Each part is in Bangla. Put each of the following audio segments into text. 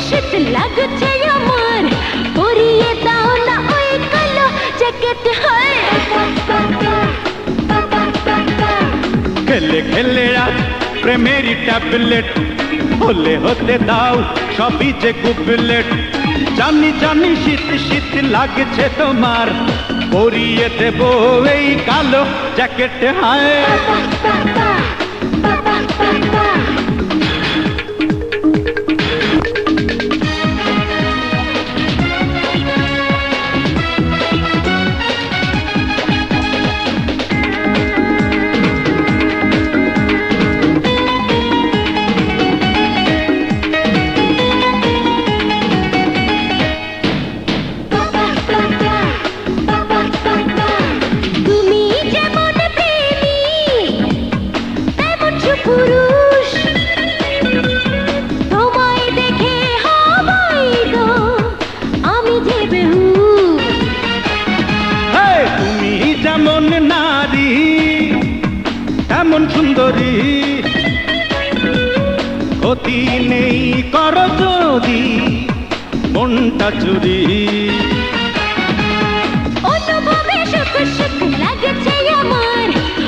শীত লাগছে আমার, পরিয়ে দাও না ওই কালো জ্যাকেট। হয় খেলে খেলে আজ প্রেমেরই ট্যাবলেট, হলে হতে দাও সবই যে গুবলেট। জানি জানি শীত শীত লাগছে তোমার, পরিয়ে দেব এই কালো জ্যাকেট। হায় পুরুষ, তোমায় দেখে হবাই গো আমি যে বেহুশ। তুমি যেমন নারী তেমন সুন্দরী, ক্ষতি নেই কর যদি মনটা চুরি। অনুভবে সুখ সুখ লাগছে আমার,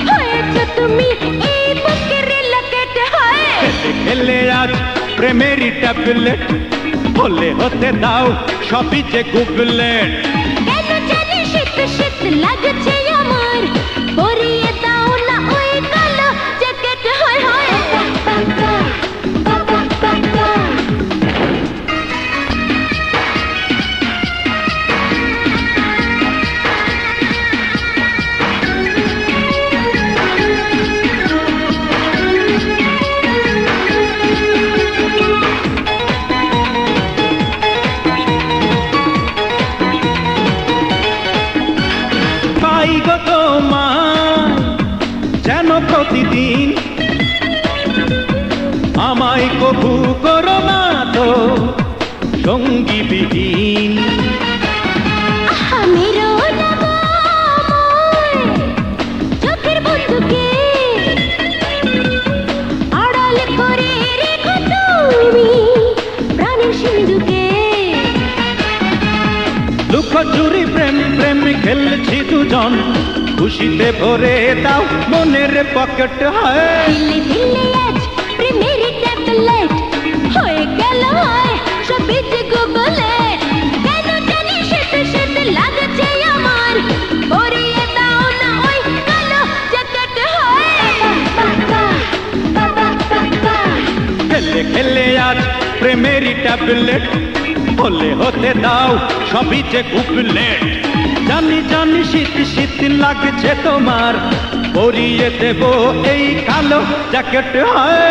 হয়েছে তুমি এই বুকের লকেট। হয় খেলে আজ প্রেমেরই ট্যাবলেট, হলে হতে দাও সবই যে গুবলেট। কেন জানি শীত শীত লাগছে আমার, পরিয়ে দাও না ওই কালো জ্যাকেট। হয় হয় পাই গো তোমায় যেন প্রতিদিন, আমায় কবু করো না তো সঙ্গী বিহীন। আমি রোনাবো আমার চোখের বন্ধুকে, আড়াল করে রেখো তুমি প্রাণের সিন্ধুকে। লুকোচুরি প্রেম প্রেম খেলছি দুজন, খুশিতে ভরে দাও মনের পকেট। হয় দিলে দিলে আজ প্রেমের ট্যাবলেট, হয়ে গেল হয় সবই যে গুবলেট। কেন জানি শীত শীত লাগছে আমার, পরিয়ে দাও না ওই কালো জ্যাকেট। হয় খেলে খেলে আজ প্রেমেরই ট্যাবলেট, হলে হতে দাও সবই যে গুবলেট। জানি জানি শীত শীত লাগছে তোমার, পরিয়ে দেব এই কালো জ্যাকেট। হয়